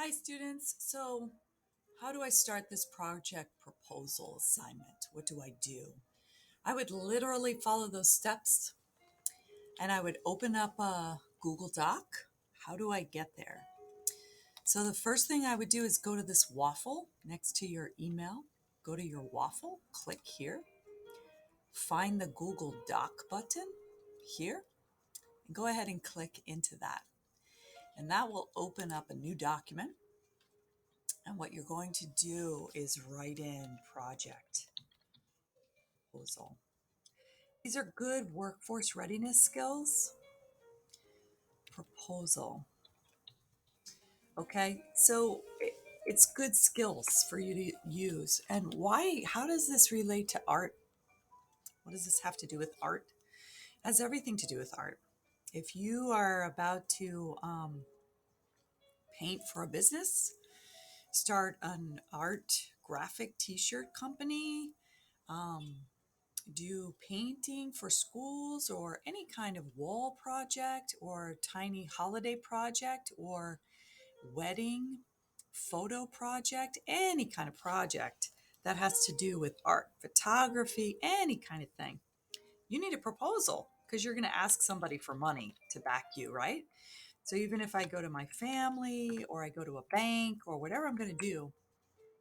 Hi students, so how do I start this project proposal assignment? What do I do? I would literally follow those steps and I would open up a Google Doc. How do I get there? So the first thing I would do is go to this waffle next to your email. Go to your waffle, click here, find the Google Doc button here, and go ahead and click into that. And that will open up a new document. And what you're going to do is write in project proposal. These are good workforce readiness skills. Proposal. Okay, so it's good skills for you to use. And why? How does this relate to art? What does this have to do with art? It has everything to do with art. If you are about to paint for a business, start an art graphic t-shirt company, do painting for schools or any kind of wall project or tiny holiday project or wedding photo project, any kind of project that has to do with art, photography, any kind of thing. You need a proposal because you're going to ask somebody for money to back you, right? So even if I go to my family or I go to a bank or whatever I'm going to do,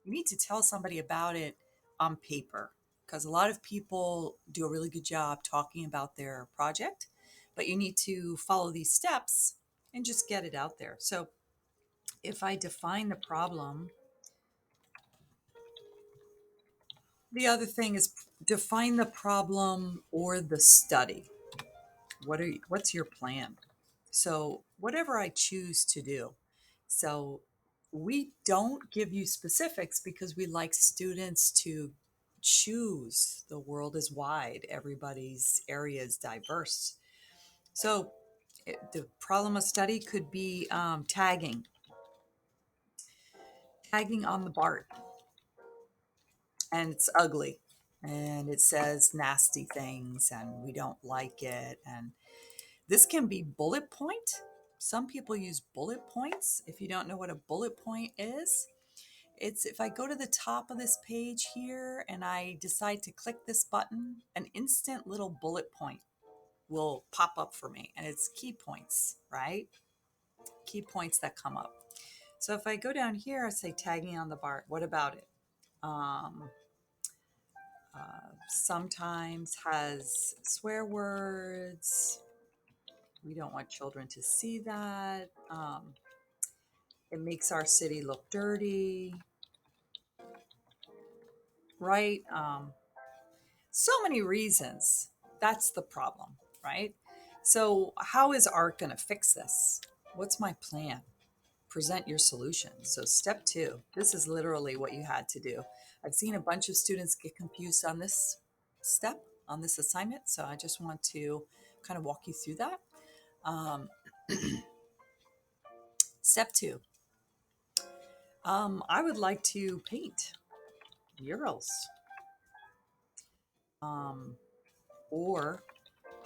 you need to tell somebody about it on paper because a lot of people do a really good job talking about their project, but you need to follow these steps and just get it out there. So if I define the problem, the other thing is define the problem or the study. What's your plan? So whatever I choose to do. So we don't give you specifics because we like students to choose. The world is wide. Everybody's area is diverse. So the problem of study could be tagging on the BART, and it's ugly and it says nasty things and we don't like it. And this can be bullet point. Some people use bullet points. If you don't know what a bullet point is, it's if I go to the top of this page here and I decide to click this button, an instant little bullet point will pop up for me, and it's key points, right? Key points that come up. So if I go down here, I say tagging on the BART. What about it? Um, Sometimes has swear words. We don't want children to see that. It makes our city look dirty, right? So many reasons. That's the problem, right? So, how is art going to fix this? What's my plan? Present your solution. So, step two, this is literally what you had to do. I've seen a bunch of students get confused on this step, on this assignment. So, I just want to kind of walk you through that. Um, Step two, I would like to paint murals or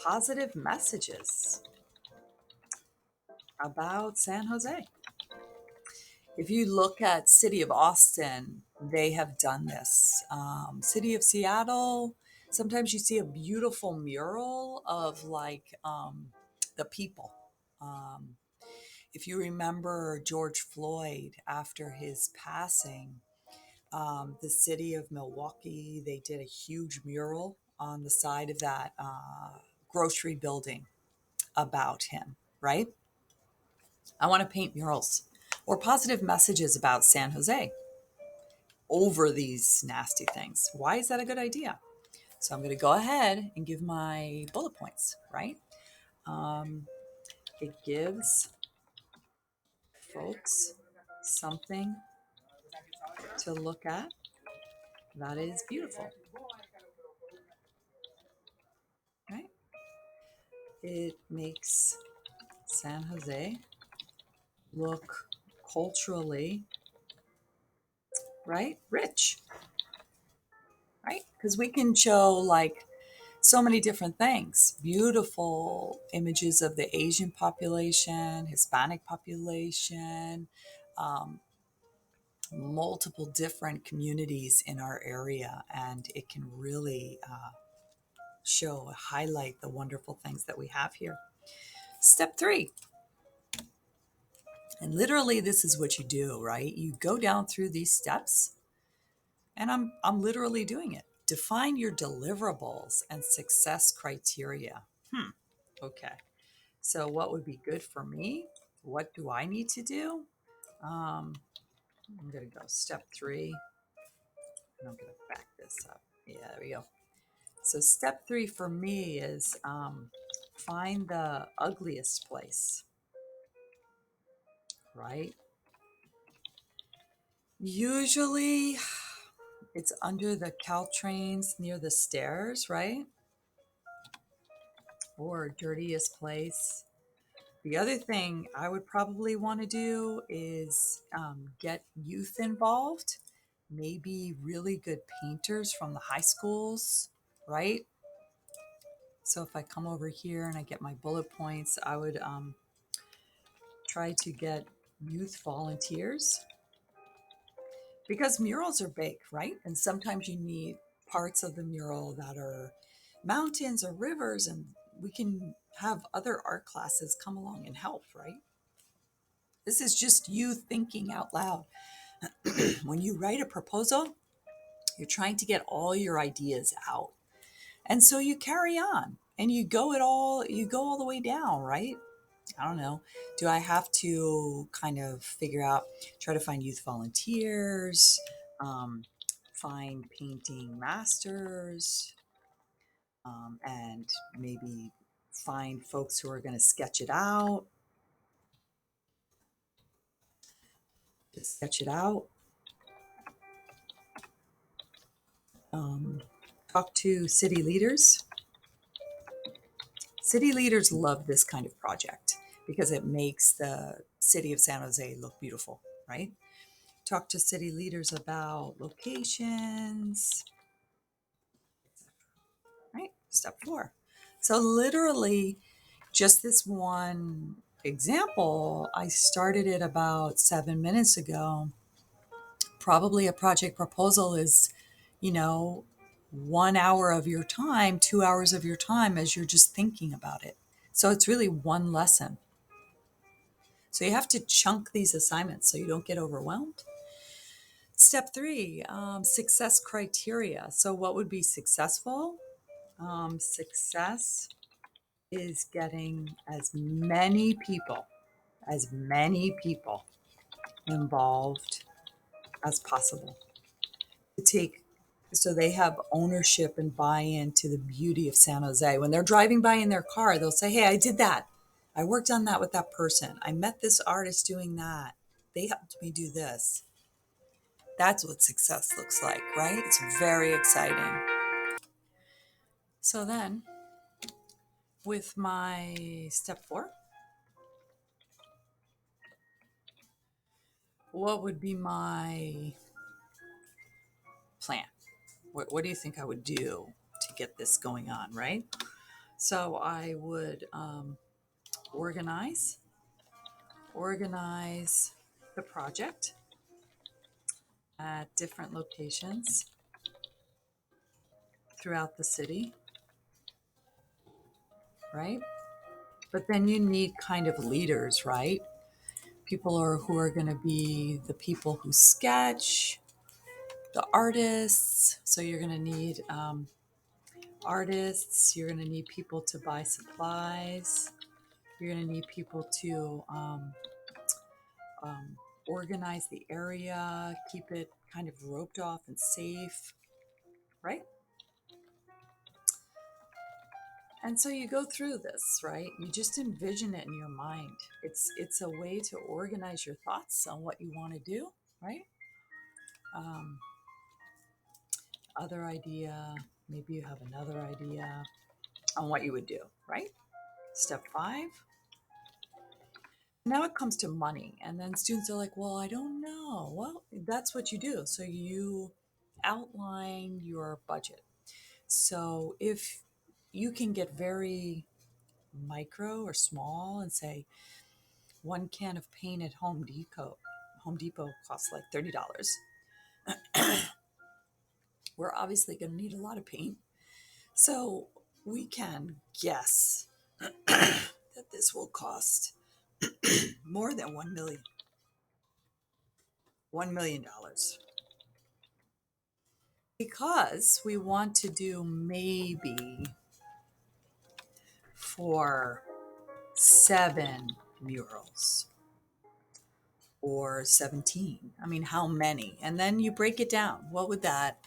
positive messages about San Jose. If you look at City of Austin, they have done this. City of Seattle, sometimes you see a beautiful mural of the people. Um, if you remember George Floyd after his passing, the city of Milwaukee, they did a huge mural on the side of that grocery building about him, right? I want to paint murals or positive messages about San Jose over these nasty things. Why is that a good idea? So I'm going to go ahead and give my bullet points, right? It gives folks something to look at that is beautiful, right? It makes San Jose look culturally, right? Rich, right? Because we can show like so many different things. Beautiful images of the Asian population, Hispanic population, multiple different communities in our area, and it can really highlight the wonderful things that we have here. Step 3. And literally, this is what you do, right? You go down through these steps, and I'm literally doing it. Define your deliverables and success criteria. Okay. So what would be good for me? What do I need to do? I'm going to go step 3. And I'm going to back this up. Yeah, there we go. So step 3 for me is find the ugliest place, right? Usually it's under the Caltrains near the stairs, right? Or dirtiest place. The other thing I would probably want to do is get youth involved, maybe really good painters from the high schools, right? So if I come over here and I get my bullet points, I would try to get youth volunteers, because murals are big, right? And sometimes you need parts of the mural that are mountains or rivers, and we can have other art classes come along and help, right? This is just you thinking out loud. When you write a proposal, you're trying to get all your ideas out. And so you carry on and you go all the way down, right? I don't know. Do I have to kind of figure out, try to find youth volunteers, find painting masters, and maybe find folks who are going to sketch it out, talk to city leaders. City leaders love this kind of project because it makes the city of San Jose look beautiful, right? Talk to city leaders about locations, right? Step 4. So literally just this one example, I started it about 7 minutes ago. Probably a project proposal is, 1 hour of your time, 2 hours of your time as you're just thinking about it. So it's really one lesson. So you have to chunk these assignments so you don't get overwhelmed. Step 3, success criteria. So what would be successful? Success is getting as many people involved as possible to take, so they have ownership and buy-in to the beauty of San Jose. When they're driving by in their car, they'll say, hey, I did that. I worked on that with that person. I met this artist doing that. They helped me do this. That's what success looks like, right? It's very exciting. So then, with my step 4, what would be my plan? What do you think I would do to get this going on, right? So I would organize the project at different locations throughout the city, right? But then you need kind of leaders, right? People who are going to be the people who sketch, the artists. So you're going to need artists. You're going to need people to buy supplies. You're going to need people to organize the area, keep it kind of roped off and safe, right? And so you go through this, right? You just envision it in your mind. It's a way to organize your thoughts on what you want to do, right? Other idea, maybe you have another idea on what you would do, right? Step 5. Now it comes to money, and then students are like, well, I don't know. Well, that's what you do. So you outline your budget. So if you can get very micro or small and say 1 can of paint at Home Home Depot costs like $30. We're obviously going to need a lot of paint. So we can guess that this will cost more than $1 million. $1 million. Because we want to do maybe for 7 murals or 17. I mean, how many? And then you break it down. What would that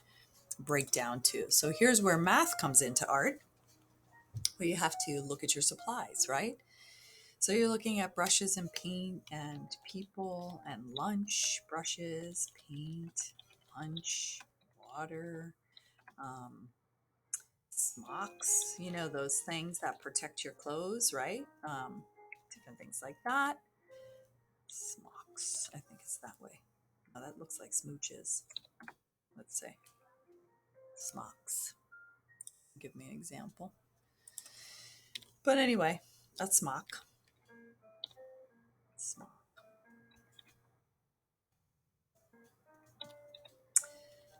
break down to? So here's where math comes into art, where you have to look at your supplies, right? So you're looking at brushes and paint and people and lunch, brushes, paint, lunch, water, smocks, those things that protect your clothes, right? Different things like that. Smocks, I think it's that way. Oh, that looks like smooches. Let's say smocks. Give me an example. But anyway, a smock. Smock.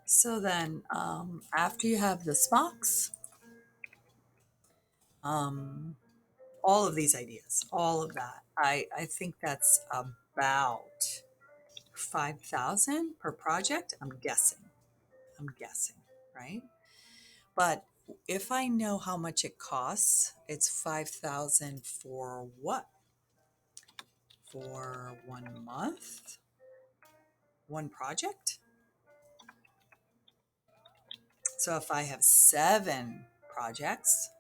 So then, after you have the smocks, all of these ideas, all of that, I think that's about 5,000 per project. I'm guessing, right? But if I know how much it costs, it's 5,000 for what? For 1 month? One project? So if I have 7 projects,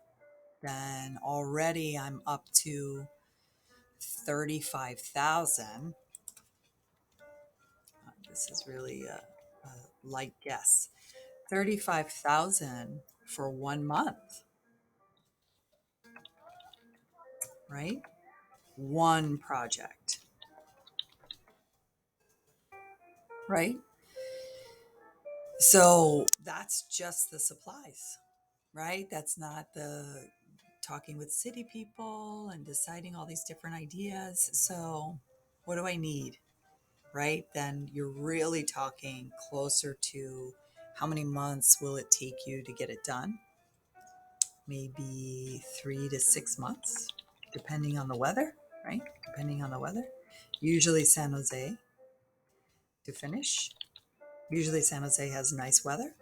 then already I'm up to 35,000. This is really a light guess. 35,000 for 1 month, right? One project, right? So that's just the supplies, right? That's not the talking with city people and deciding all these different ideas. So what do I need, right? Then you're really talking closer to how many months will it take you to get it done? Maybe 3 to 6 months, depending on the weather, right? Depending on the weather. Usually San Jose to finish. Usually San Jose has nice weather.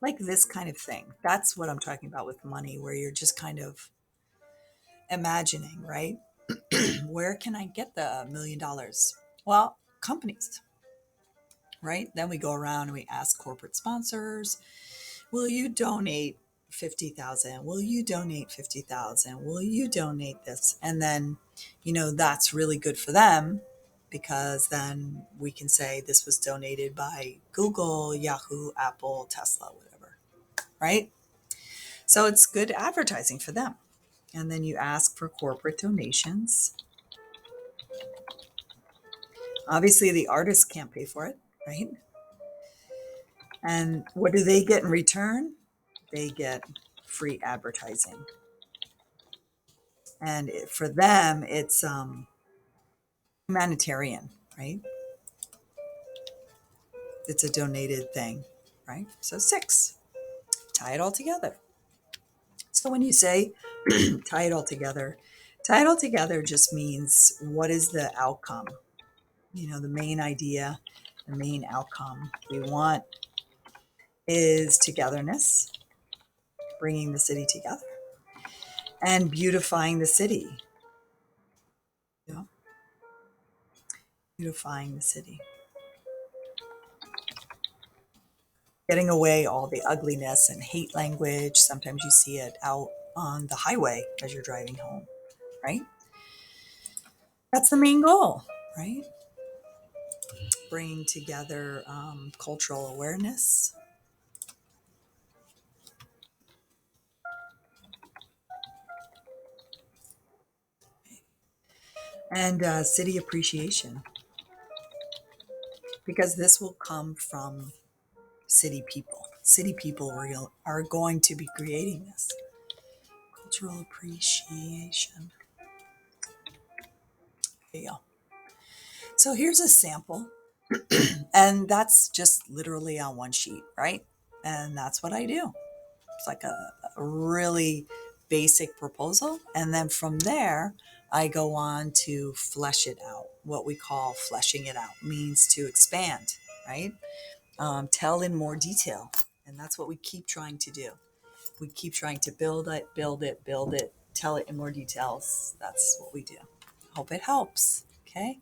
Like this kind of thing. That's what I'm talking about with money, where you're just kind of imagining, right? Where can I get the $1 million? Well, companies, right? Then we go around and we ask corporate sponsors, will you donate 50,000? Will you donate 50,000? Will you donate this? And then, that's really good for them, because then we can say this was donated by Google, Yahoo, Apple, Tesla, whatever, right? So it's good advertising for them. And then you ask for corporate donations. Obviously, the artists can't pay for it, right? And what do they get in return? They get free advertising. And for them, it's humanitarian, right? It's a donated thing, right? So 6, tie it all together. So when you say tie it all together just means, what is the outcome? The main idea, the main outcome we want is togetherness, bringing the city together and beautifying the city. Beautifying the city. Getting away all the ugliness and hate language. Sometimes you see it out on the highway as you're driving home, right? That's the main goal, right? Bringing together cultural awareness. And city appreciation. Because this will come from city people. City people are going to be creating this. Cultural appreciation. There you go. So here's a sample, and that's just literally on one sheet, right? And that's what I do. It's like a really basic proposal. And then from there, I go on to flesh it out. What we call fleshing it out means to expand, right? Tell in more detail. And that's what we keep trying to do. We keep trying to build it, build it, build it, tell it in more details. That's what we do. Hope it helps. Okay.